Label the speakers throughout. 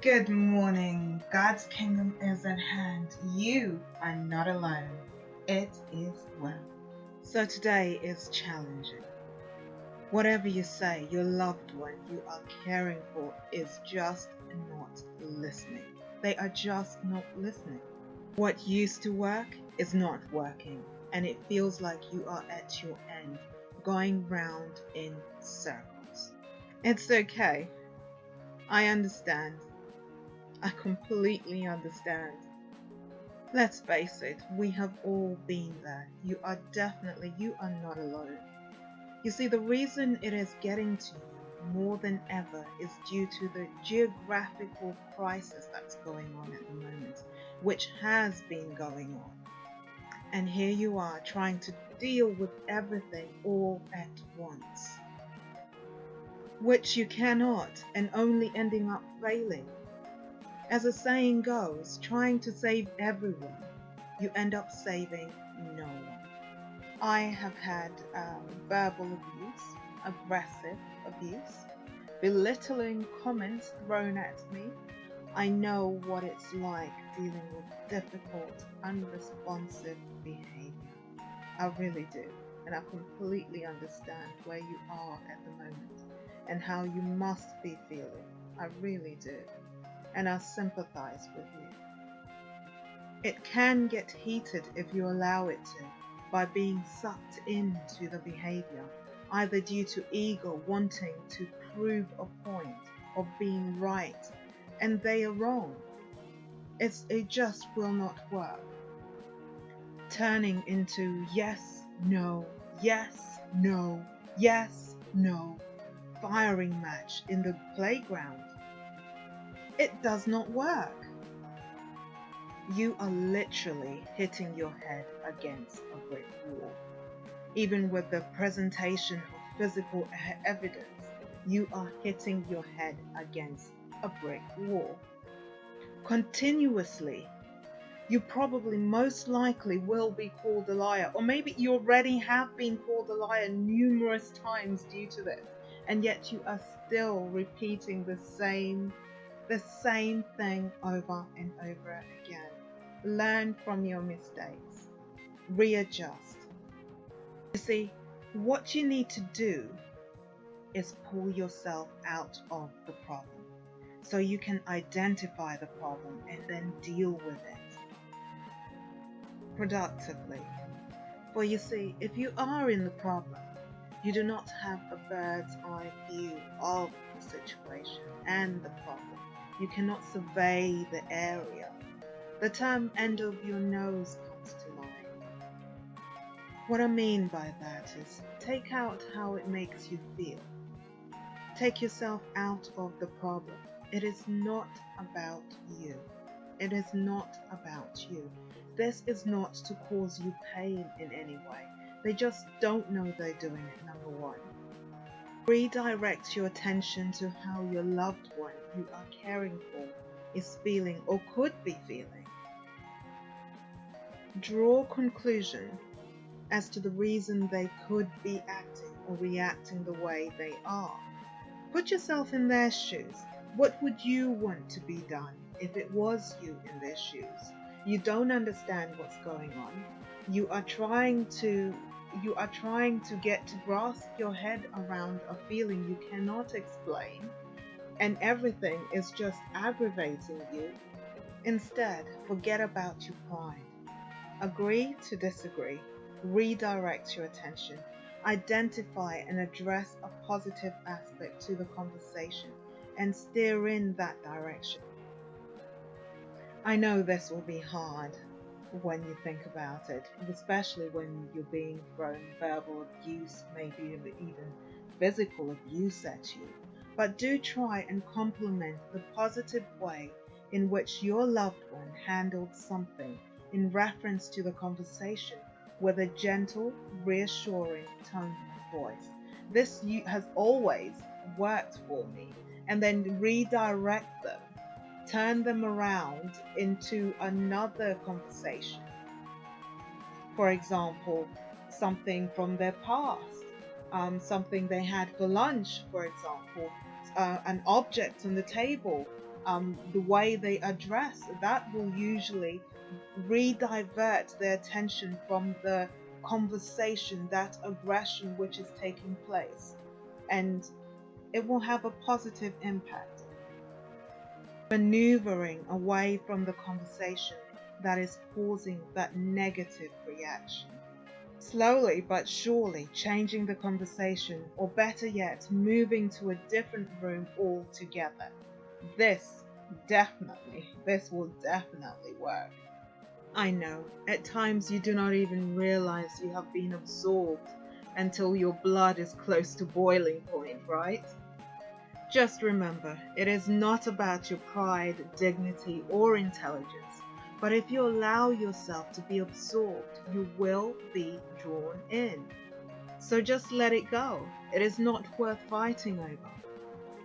Speaker 1: Good morning. God's kingdom is at hand. You are not alone. It is well. So today is challenging. Whatever you say, your loved one you are caring for is just not listening. They are just not listening. What used to work is not working, and it feels like you are at your end, going round in circles. It's okay. I understand. I completely understand. Let's face it, we have all been there. You are not alone. You see, the reason it is getting to you more than ever is due to the geographical crisis that's going on at the moment, which has been going on. And here you are trying to deal with everything all at once, which you cannot, and only ending up failing. As the saying goes, trying to save everyone, you end up saving no one. I have had verbal abuse, aggressive abuse, belittling comments thrown at me. I know what it's like dealing with difficult, unresponsive behavior. I really do. And I completely understand where you are at the moment and how you must be feeling. I really do. And I sympathize with you. It can get heated if you allow it to, by being sucked into the behavior, either due to ego wanting to prove a point of being right, and they are wrong. It just will not work. Turning into yes, no, yes, no, yes, no, firing match in the playground. It does not work. You are literally hitting your head against a brick wall. Even with the presentation of physical evidence, you are hitting your head against a brick wall. Continuously, you probably most likely will be called a liar, or maybe you already have been called a liar numerous times due to this, and yet you are still repeating the same thing over and over again. Learn from your mistakes. Readjust. You see, what you need to do is pull yourself out of the problem so you can identify the problem and then deal with it productively. For you see, if you are in the problem, you do not have a bird's eye view of the situation and the problem. You cannot survey the area. The term end of your nose comes to mind. What I mean by that is take out how it makes you feel. Take yourself out of the problem. It is not about you. It is not about you. This is not to cause you pain in any way. They just don't know they're doing it, number one. Redirect your attention to how your loved one you are caring for is feeling or could be feeling. Draw conclusion as to the reason they could be acting or reacting the way they are. Put yourself in their shoes. What would you want to be done if it was you in their shoes? You don't understand what's going on. You are trying to get to grasp your head around a feeling you cannot explain, and everything is just aggravating you. Instead, forget about your pride. Agree to disagree. Redirect your attention. Identify and address a positive aspect to the conversation and steer in that direction. I know this will be hard when you think about it, especially when you're being thrown verbal abuse, maybe even physical abuse at you. But do try and complement the positive way in which your loved one handled something in reference to the conversation with a gentle, reassuring tone of voice. This has always worked for me. And then redirect them, turn them around into another conversation. For example, something from their past, something they had for lunch, for example, an object on the table, the way they address, that will usually re-divert their attention from the conversation, that aggression which is taking place, and it will have a positive impact. Maneuvering away from the conversation that is causing that negative reaction. Slowly but surely changing the conversation, or better yet, moving to a different room altogether. This will definitely work. I know, at times you do not even realize you have been absorbed until your blood is close to boiling point, right? Just remember, it is not about your pride, dignity, or intelligence, but if you allow yourself to be absorbed, you will be drawn in. So just let it go. It is not worth fighting over.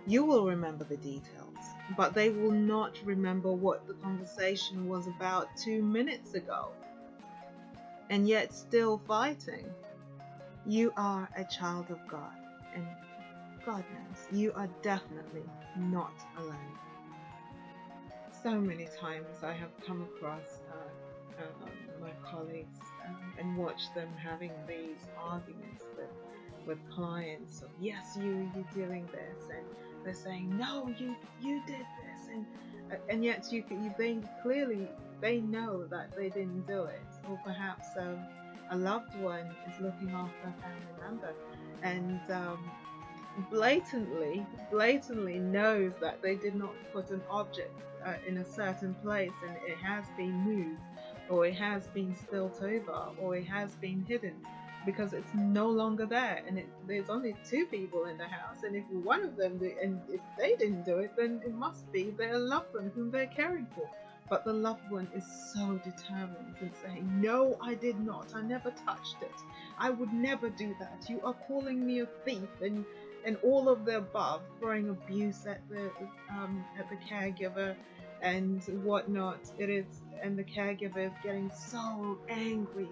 Speaker 1: You will remember the details, but they will not remember what the conversation was about 2 minutes ago. And yet still fighting. You are a child of God, and God knows you are definitely not alone. So many times I have come across my colleagues and watched them having these arguments with clients of, yes, you're doing this, and they're saying, no, you did this, and yet they clearly they know that they didn't do it, or perhaps a loved one is looking after a family member and blatantly knows that they did not put an object in a certain place, and it has been moved, or it has been spilt over, or it has been hidden because it's no longer there, and there's only 2 people in the house, and if one of them and if they didn't do it, then it must be their loved one whom they're caring for. But the loved one is so determined and saying, no, I did not, I never touched it, I would never do that, you are calling me a thief, and all of the above, throwing abuse at the caregiver and whatnot. It is, and the caregiver is getting so angry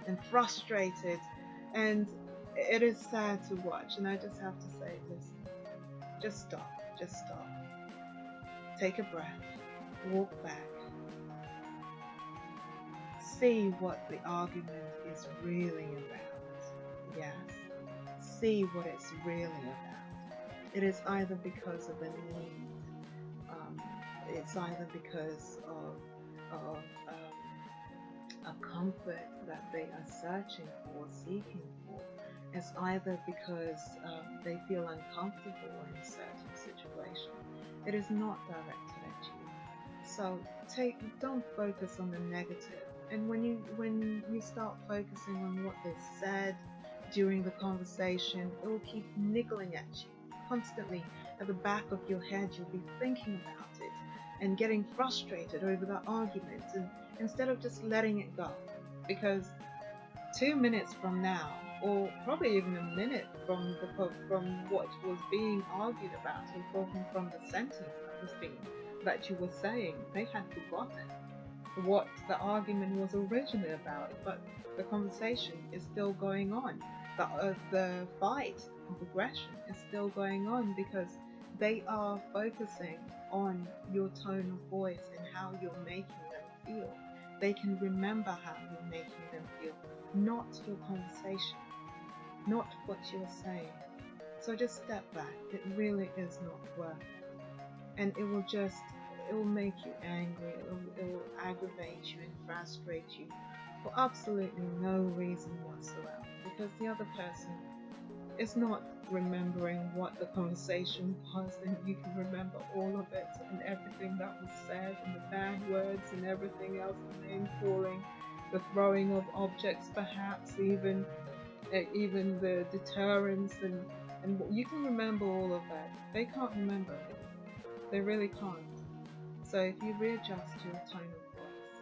Speaker 1: and frustrated, and it is sad to watch. And I just have to say, listen, just stop, take a breath, walk back, see what the argument is really about. Yes. See what it's really about. It is either because of a need, it's either because of a comfort that they are searching for, seeking for. It's either because they feel uncomfortable in a certain situation. It is not directed at you. So don't focus on the negative. And when you start focusing on what they said during the conversation, it will keep niggling at you constantly. At the back of your head, you'll be thinking about it and getting frustrated over the argument, and instead of just letting it go, because 2 minutes from now, or probably even a minute from what was being argued about, or from the sentence that you were saying, they had forgotten what the argument was originally about, but the conversation is still going on. The fight of aggression is still going on because they are focusing on your tone of voice and how you're making them feel. They can remember how you're making them feel, not your conversation, not what you're saying. So just step back. It really is not worth it. And it will make you angry, it will aggravate you and frustrate you for absolutely no reason whatsoever, because the other person is not remembering what the conversation was, and you can remember all of it and everything that was said, and the bad words and everything else, the name calling, the throwing of objects, perhaps even the deterrence, and you can remember all of that. They can't remember it. They really can't. So if you readjust your tone of voice,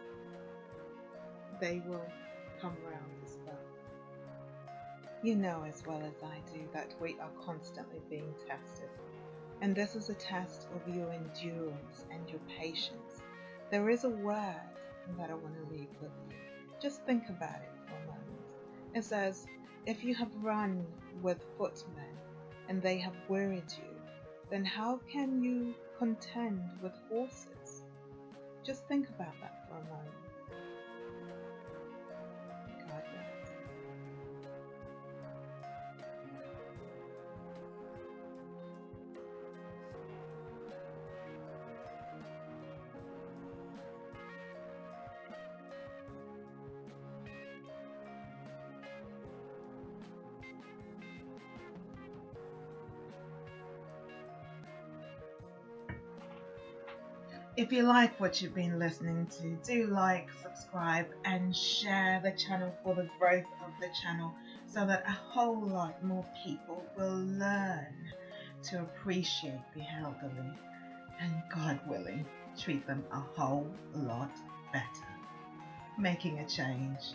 Speaker 1: they will come round as well. You know as well as I do that we are constantly being tested. And this is a test of your endurance and your patience. There is a word that I want to leave with you. Just think about it for a moment. It says, if you have run with footmen and they have wearied you, then how can you contend with horses? Just think about that for a moment. God bless. If you like what you've been listening to, do like, subscribe and share the channel for the growth of the channel so that a whole lot more people will learn to appreciate the elderly and, God willing, treat them a whole lot better, making a change